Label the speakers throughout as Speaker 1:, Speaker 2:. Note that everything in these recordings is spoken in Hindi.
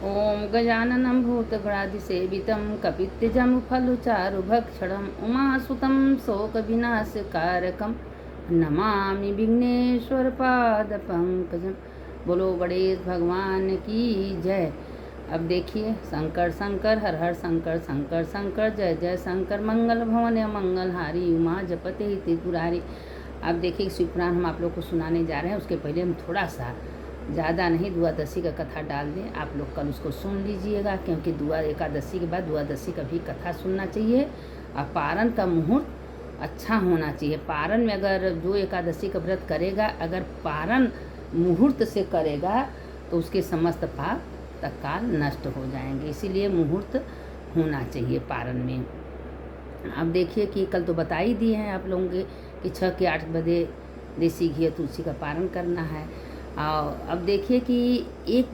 Speaker 1: ॐ गजाननं भूतगणाधिसेवितं कपित्थजम्बूफलचारुभक्षणम् उमासुतं शोकविनाशकारकं नमामि विघ्नेश्वरपादपङ्कजं। बोलो गणेश भगवान की जय। अब देखिए, शंकर शंकर हर हर शंकर शंकर शंकर जय जय शंकर, मंगल भवन मंगलहारी उमा जपते ही त्रिपुरारी। अब देखिए, शिव पुराण हम आप लोग को सुनाने जा रहे हैं। उसके पहले हम थोड़ा सा, ज़्यादा नहीं, द्वादशी का कथा डाल दें। आप लोग कल उसको सुन लीजिएगा, क्योंकि एकादशी के बाद द्वादशी का भी कथा सुनना चाहिए। और पारण का मुहूर्त अच्छा होना चाहिए। पारण में अगर जो एकादशी का व्रत करेगा, अगर पारण मुहूर्त से करेगा तो उसके समस्त पाप तत्काल नष्ट हो जाएंगे। इसीलिए मुहूर्त होना चाहिए पारण में। अब देखिए कि कल तो बता ही दिए हैं आप लोगों के कि 6 के 8 बजे देसी घी तुलसी का पारण करना है। और अब देखिए कि एक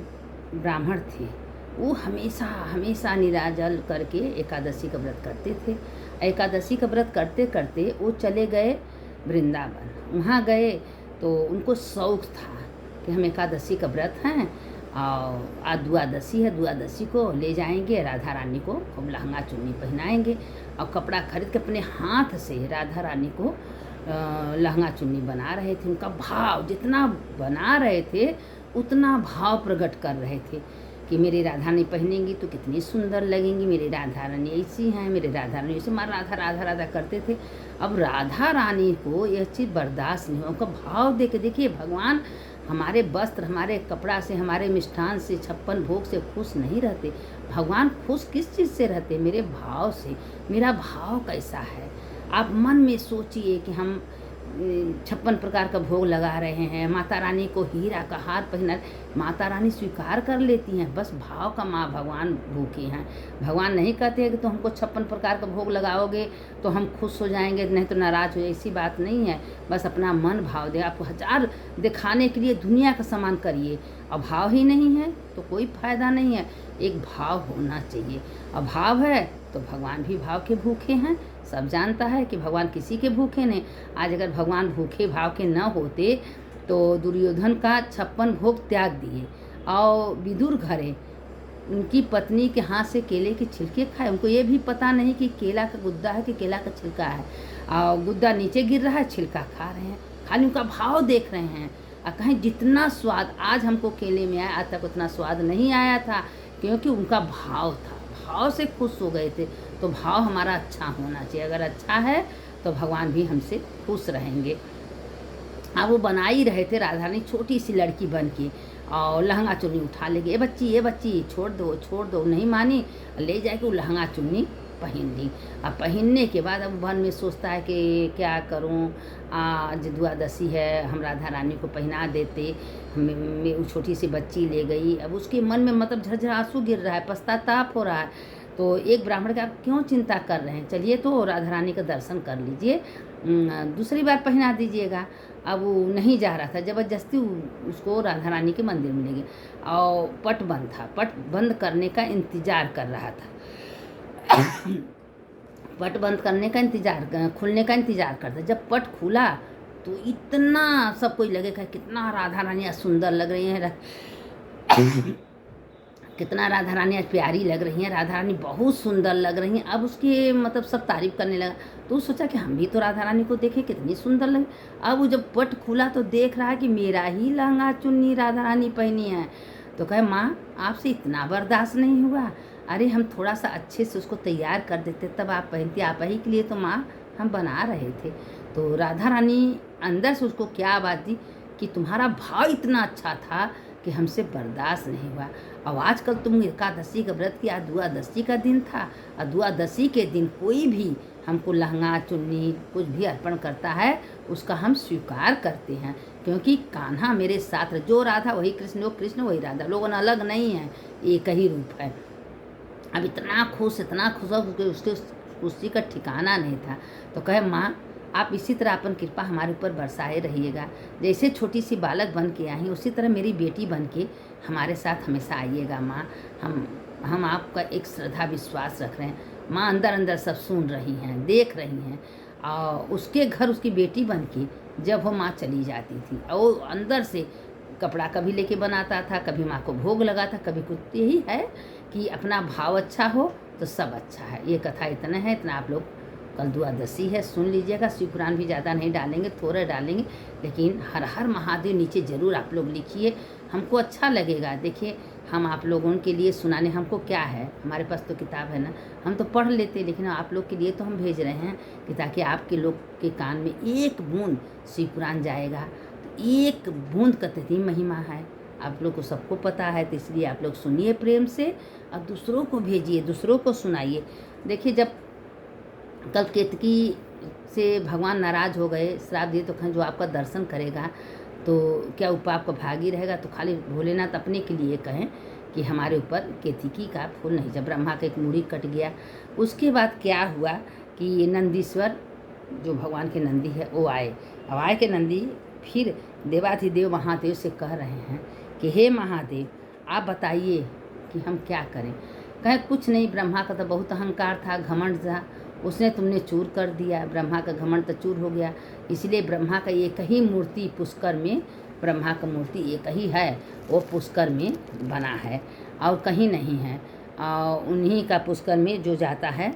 Speaker 1: ब्राह्मण थे, वो हमेशा हमेशा निराजल करके एकादशी का व्रत करते थे। एकादशी का व्रत करते करते वो चले गए वृंदावन। वहाँ गए तो उनको शौक़ था कि हम एकादशी का व्रत हैं और आज द्वादशी है, द्वादशी को ले जाएंगे राधा रानी को, खूब लहंगा चुन्नी पहनाएंगे और कपड़ा खरीद के अपने हाथ से राधा रानी को लहंगा चुन्नी बना रहे थे। उनका भाव जितना बना रहे थे उतना भाव प्रकट कर रहे थे कि मेरी राधा रानी पहनेंगी तो कितनी सुंदर लगेंगी, मेरी राधा रानी ऐसी हैं, मेरे राधा रानी ऐसे, माँ राधा राधा राधा करते थे। अब राधा रानी को यह चीज़ बर्दाश्त नहीं हुआ। उनका भाव देख के देखिए, भगवान हमारे वस्त्र, हमारे कपड़ा से, हमारे मिष्ठान से, 56 भोग से खुश नहीं रहते। भगवान खुश किस चीज़ से रहते? मेरे भाव से। मेरा भाव कैसा है? आप मन में सोचिए कि हम 56 प्रकार का भोग लगा रहे हैं, माता रानी को हीरा का हार पहना, माता रानी स्वीकार कर लेती हैं। बस भाव का माँ भगवान भूखे हैं। भगवान नहीं कहते हैं कि तो हमको 56 प्रकार का भोग लगाओगे तो हम खुश हो जाएंगे, नहीं तो नाराज़ हो जाए। ऐसी बात नहीं है। बस अपना मन भाव दे। आपको 1000 दिखाने के लिए दुनिया का सामान करिए और भाव ही नहीं है तो कोई फ़ायदा नहीं है। एक भाव होना चाहिए। और भाव है तो भगवान भी भाव के भूखे हैं। सब जानता है कि भगवान किसी के भूखे नहीं। आज अगर भगवान भूखे भाव के न होते तो दुर्योधन का 56 भोग त्याग दिए और विदुर घरे उनकी पत्नी के हाथ से केले के छिलके खाए। उनको ये भी पता नहीं कि केला का गुद्दा है कि केला का छिलका है, और गुद्दा नीचे गिर रहा है, छिलका खा रहे हैं। खाली उनका भाव देख रहे हैं। और कहीं जितना स्वाद आज हमको केले में आया, आज तक उतना स्वाद नहीं आया था, क्योंकि उनका भाव था। भाव से खुश हो गए थे। तो भाव हमारा अच्छा होना चाहिए। अगर अच्छा है तो भगवान भी हमसे खुश रहेंगे। अब वो बना ही रहे थे, राधा रानी छोटी सी लड़की बन के, और लहंगा चुन्नी उठा लेगी, ये बच्ची छोड़ दो, नहीं मानी, ले जाके वो लहंगा चुन्नी पहन ली। अब पहनने के बाद अब मन में सोचता है कि क्या करूं, आज द्वादशी है, हम राधा रानी को पहना देते। वो छोटी सी बच्ची ले गई। अब उसके मन में मतलब झरझर आंसू गिर रहा है, पश्चाताप हो रहा है। तो एक ब्राह्मण का, आप क्यों चिंता कर रहे हैं, चलिए तो राधा रानी का दर्शन कर लीजिए, दूसरी बार पहना दीजिएगा। अब वो नहीं जा रहा था, ज़बरदस्ती उसको राधा रानी के मंदिर में ले गए और पट बंद था। पट बंद करने का इंतज़ार कर रहा था। पट बंद करने का इंतज़ार, खुलने का इंतज़ार करता। जब पट खुला तो इतना सब कोई लगेगा कितना राधा रानी सुंदर लग रही हैं, कितना राधा रानी आज प्यारी लग रही हैं, राधा रानी बहुत सुंदर लग रही हैं। अब उसकी मतलब सब तारीफ़ करने लगा। तो सोचा कि हम भी तो राधा रानी को देखें कितनी सुंदर लगे। अब वो जब पट खुला तो देख रहा है कि मेरा ही लहंगा चुन्नी राधा रानी पहनी है। तो कहे, माँ आपसे इतना बर्दाश्त नहीं हुआ? अरे हम थोड़ा सा अच्छे से उसको तैयार कर देते तब आप पहनती। आप ही के लिए तो माँ हम बना रहे थे। तो राधा रानी अंदर से उसको क्या आवाज़ दी कि तुम्हारा भाव इतना अच्छा था कि हमसे बर्दाश्त नहीं हुआ। और आजकल तुम एकादशी का व्रत किया, द्वादशी का दिन था, और द्वादशी के दिन कोई भी हमको लहंगा चुन्नी कुछ भी अर्पण करता है उसका हम स्वीकार करते हैं, क्योंकि कान्हा मेरे साथ, जो राधा वही कृष्ण, वो कृष्ण वही राधा, लोगों अलग नहीं है, एक ही रूप है। अब इतना खुश हो उसके खुशी का ठिकाना नहीं था। तो कहे, माँ आप इसी तरह अपन कृपा हमारे ऊपर बरसाए रहिएगा। जैसे छोटी सी बालक बन के आई उसी तरह मेरी बेटी बन के हमारे साथ हमेशा आइएगा माँ। हम आपका एक श्रद्धा विश्वास रख रहे हैं। माँ अंदर अंदर सब सुन रही हैं, देख रही हैं। और उसके घर उसकी बेटी बन के जब वो माँ चली जाती थी और वो अंदर से कपड़ा कभी लेके बनाता था, कभी माँ को भोग लगाता, कभी कुछ। यही है कि अपना भाव अच्छा हो तो सब अच्छा है। ये कथा इतना है, इतना आप लोग कल द्वादशी है, सुन लीजिएगा। शिव पुराण भी ज़्यादा नहीं डालेंगे, थोड़ा डालेंगे, लेकिन हर हर महादेव नीचे ज़रूर आप लोग लिखिए, हमको अच्छा लगेगा। देखिए हम आप लोगों के लिए सुनाने, हमको क्या है, हमारे पास तो किताब है ना, हम तो पढ़ लेते, लेकिन आप लोग के लिए तो हम भेज रहे हैं कि ताकि आपके लोग के कान में एक बूंद शिव पुराण जाएगा। तो एक बूंद का कितनी महिमा है, आप लोग को सबको पता है। तो इसलिए आप लोग सुनिए प्रेम से और दूसरों को भेजिए, दूसरों को सुनाइए। देखिए जब कल केतकी से भगवान नाराज़ हो गए, श्राप दिए, तो कहें जो आपका दर्शन करेगा तो क्या ऊपर आपका भागी रहेगा। तो खाली भोलेनाथ अपने के लिए कहें कि हमारे ऊपर केतकी का फूल नहीं। जब ब्रह्मा का एक मूड़ी कट गया, उसके बाद क्या हुआ कि ये नंदीश्वर जो भगवान के नंदी है वो आए। अब आए के नंदी फिर देवाधिदेव महादेव से कह रहे हैं कि हे महादेव आप बताइए कि हम क्या करें। कहें कुछ नहीं, ब्रह्मा का तो बहुत अहंकार था, घमंड था, उसने तुमने चूर कर दिया। ब्रह्मा का घमंड तो चूर हो गया, इसलिए ब्रह्मा का एक ही मूर्ति पुष्कर में, ब्रह्मा का मूर्ति एक ही है, वो पुष्कर में बना है और कहीं नहीं है। और उन्हीं का पुष्कर में जो जाता है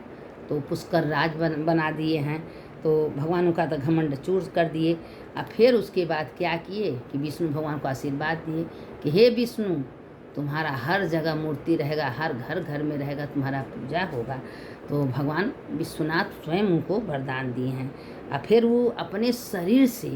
Speaker 1: तो पुष्कर राज बना दिए हैं। तो भगवान का तो घमंड चूर कर दिए। और फिर उसके बाद क्या किए कि विष्णु भगवान को आशीर्वाद दिए कि हे विष्णु तुम्हारा हर जगह मूर्ति रहेगा, हर घर घर में रहेगा, तुम्हारा पूजा होगा। तो भगवान विश्वनाथ स्वयं उनको वरदान दिए हैं। और फिर वो अपने शरीर से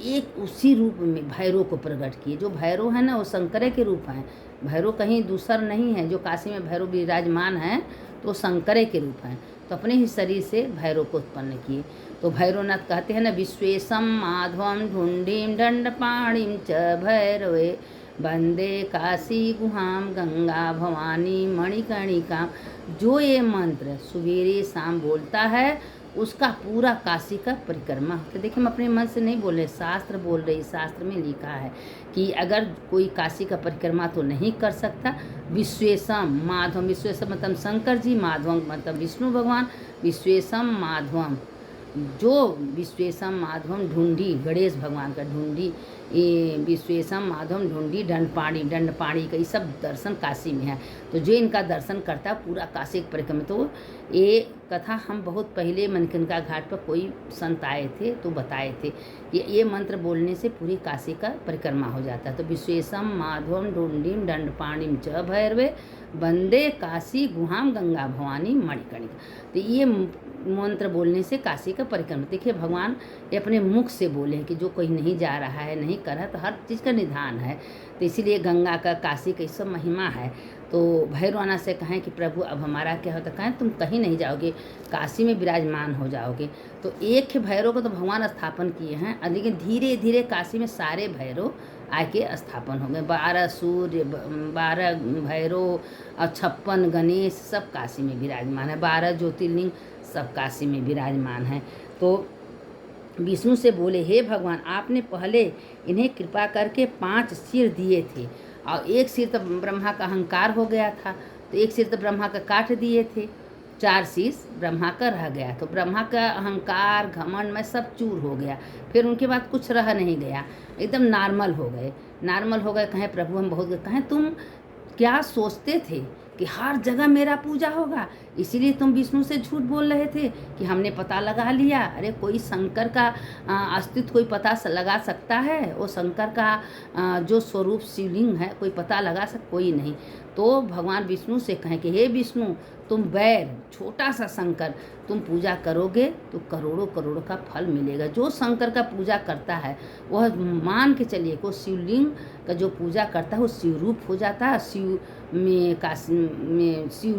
Speaker 1: एक उसी रूप में भैरव को प्रकट किए। जो भैरव है ना वो शंकर के रूप हैं, भैरव कहीं दूसर नहीं है। जो काशी में भैरव विराजमान है तो शंकर के रूप हैं। तो अपने ही शरीर से भैरव को उत्पन्न किए। तो भैरवनाथ कहते हैं ना, विश्वेशम माधवम ढूंढीम दंडपाणिम च भैरवे वंदे काशी गुहाम गंगा भवानी मणिकर्णिका। जो ये मंत्र सवेरे शाम बोलता है उसका पूरा काशी का परिक्रमा होता है। देखिए हम अपने मन से नहीं बोल रहे, शास्त्र बोल रही। शास्त्र में लिखा है कि अगर कोई काशी का परिक्रमा तो नहीं कर सकता, विश्वेशम माधवम, विश्वेशम मतलब शंकर जी, माधवम मतलब विष्णु भगवान, विश्वेशम माधवम, जो विश्वेशम माधवम ढूंढी, गणेश भगवान का ढूंढी, ये विश्वेशम माधवम ढूंढी दंडपाणी का, ये सब दर्शन काशी में है। तो जो इनका दर्शन करता है पूरा काशी के परिक्रमा। तो ये कथा हम बहुत पहले मणिकर्णिका घाट पर कोई संत आए थे तो बताए थे कि ये मंत्र बोलने से पूरी काशी का परिक्रमा हो जाता है। तो विश्वेशम माधवम ढूंढीम दंडपाणिम च भैरवे वंदे काशी गुहाम गंगा भवानी मणिकर्णिका। तो ये मंत्र बोलने से काशी का परिक्रमा। देखिए भगवान ये अपने मुख से बोले हैं कि जो कोई नहीं जा रहा है, नहीं कर रहा, तो हर चीज़ का निधान है। तो इसीलिए गंगा का, काशी का सब महिमा है। तो भैरवाना से कहें कि प्रभु अब हमारा क्या होता, कहें तुम कहीं नहीं जाओगे, काशी में विराजमान हो जाओगे। तो एक ही भैरव को तो भगवान स्थापन किए हैं, लेकिन धीरे धीरे काशी में सारे भैरव आके स्थापन हो गए। 12 सूर्य, 12 भैरव और 56 गणेश सब काशी में विराजमान है। 12 ज्योतिर्लिंग सब काशी में विराजमान है। तो विष्णु से बोले, हे भगवान आपने पहले इन्हें कृपा करके 5 सिर दिए थे और एक सिर तो ब्रह्मा का अहंकार हो गया था, तो एक सिर तो ब्रह्मा का काट दिए थे, 4 शीश ब्रह्मा का रह गया। तो ब्रह्मा का अहंकार घमंड में सब चूर हो गया। फिर उनके बाद कुछ रह नहीं गया, एकदम नॉर्मल हो गए। नॉर्मल हो गए, कहें प्रभु हम बहुत, कहें तुम क्या सोचते थे कि हर जगह मेरा पूजा होगा, इसीलिए तुम विष्णु से झूठ बोल रहे थे कि हमने पता लगा लिया। अरे कोई शंकर का अस्तित्व कोई पता लगा सकता है? वो शंकर का जो स्वरूप शिवलिंग है कोई पता लगा कोई नहीं। तो भगवान विष्णु से कहें कि हे विष्णु तुम बैर छोटा सा शंकर तुम पूजा करोगे तो करोड़ों करोड़ों का फल मिलेगा। जो शंकर का पूजा करता है वह मान के चलिए को शिवलिंग का जो पूजा करता है वो शिवरूप हो जाता है, शिव में काशी में शिव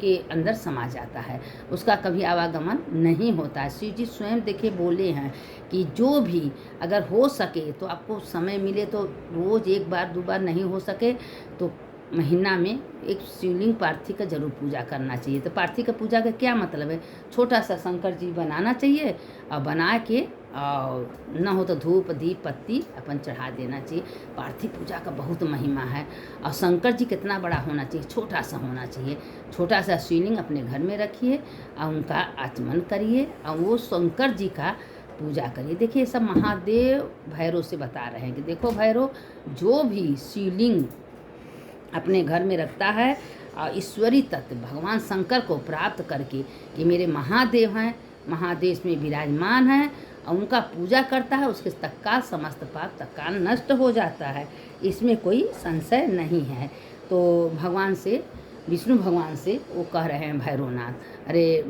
Speaker 1: के अंदर समा जाता है, उसका कभी आवागमन नहीं होता है। शिव जी स्वयं देखिए बोले हैं कि जो भी अगर हो सके तो आपको समय मिले तो रोज़ 1 बार 2 बार नहीं हो सके तो महीना में एक शिवलिंग पार्थिव का जरूर पूजा करना चाहिए। तो पार्थिव का पूजा का क्या मतलब है, छोटा सा शंकर जी बनाना चाहिए और बना के और न हो तो धूप दीप पत्ती अपन चढ़ा देना चाहिए। पार्थिव पूजा का बहुत महिमा है। और शंकर जी कितना बड़ा होना चाहिए, छोटा सा होना चाहिए। छोटा सा शिवलिंग अपने घर में रखिए और उनका आचमन करिए और वो शंकर जी का पूजा करिए। देखिए ये सब महादेव भैरव से बता रहे हैं कि देखो भैरव जो भी शिवलिंग अपने घर में रखता है और ईश्वरी तत्व भगवान शंकर को प्राप्त करके ये मेरे महादेव हैं, महादेव में विराजमान हैं और उनका पूजा करता है, उसके तत्काल समस्त पाप तत्काल नष्ट हो जाता है, इसमें कोई संशय नहीं है। तो भगवान से, विष्णु भगवान से वो कह रहे हैं भैरवनाथ, अरे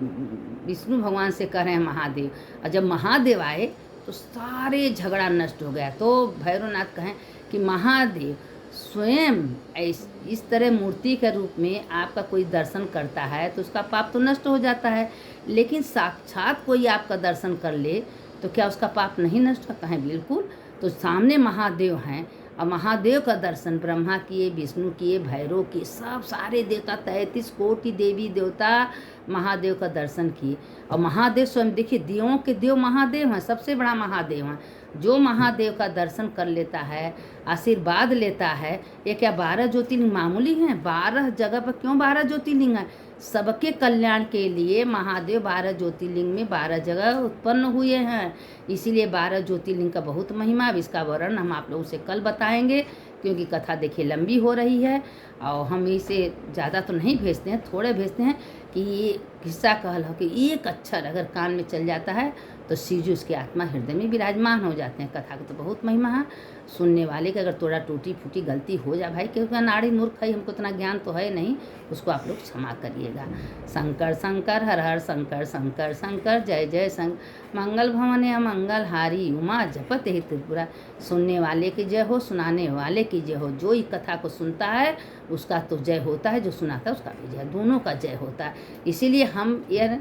Speaker 1: विष्णु भगवान से कह रहे हैं महादेव, और जब महादेव आए तो सारे झगड़ा नष्ट हो गया। तो भैरवनाथ कहें कि महादेव स्वयं इस तरह मूर्ति के रूप में आपका कोई दर्शन करता है तो उसका पाप तो नष्ट हो जाता है, लेकिन साक्षात कोई आपका दर्शन कर ले तो क्या उसका पाप नहीं नष्ट होता है? बिल्कुल। तो सामने महादेव हैं और महादेव का दर्शन ब्रह्मा किए, विष्णु किए, भैरव किए, सब सारे देवता 33 कोटि देवी देवता महादेव का दर्शन किए। और महादेव स्वयं देखिए देवों के देव महादेव हैं, सबसे बड़ा महादेव हैं। जो महादेव का दर्शन कर लेता है, आशीर्वाद लेता है, ये क्या 12 ज्योतिर्लिंग मामूली हैं? 12 जगह पर क्यों 12 ज्योतिर्लिंग हैं? सबके कल्याण के लिए महादेव 12 ज्योतिर्लिंग में 12 जगह उत्पन्न हुए हैं, इसीलिए 12 ज्योतिर्लिंग का बहुत महिमा। अब इसका वर्णन हम आप लोगों से कल बताएंगे, क्योंकि कथा देखिए लंबी हो रही है और हम इसे ज़्यादा तो नहीं भेजते हैं, थोड़े भेजते हैं कि ये किस्सा कहल हो कि एक अक्षर अगर कान में चल जाता है तो शिव जी उसकी आत्मा हृदय में विराजमान हो जाते हैं। कथा का तो बहुत महिमा है। सुनने वाले के अगर थोड़ा टूटी फूटी गलती हो जाए भाई, क्योंकि नाड़ी मूर्ख है, हमको इतना ज्ञान तो है नहीं, उसको आप लोग क्षमा करिएगा। शंकर शंकर हर हर शंकर शंकर शंकर जय जय शंकर मंगल भवन अमंगल हारी उमा जपत ही त्रिपुरा। सुनने वाले की जय हो, सुनाने वाले की जय हो। जो इस कथा को सुनता है उसका तो जय होता है, जो सुनाता है उसका भी जय, दोनों का जय होता है। इसीलिए हम यह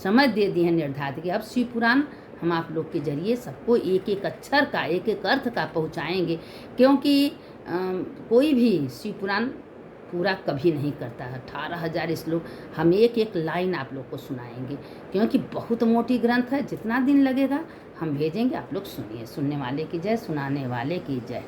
Speaker 1: समझ दे दिए हैं निर्धारित कि अब शिव पुराण हम आप लोग के जरिए सबको एक एक अक्षर का, एक एक अर्थ का पहुंचाएंगे, क्योंकि कोई भी शिव पुराण पूरा कभी नहीं करता है। 18,000 श्लोक हम एक एक लाइन आप लोग को सुनाएंगे, क्योंकि बहुत मोटी ग्रंथ है। जितना दिन लगेगा हम भेजेंगे, आप लोग सुनिए। सुनने वाले की जय, सुनाने वाले की जय।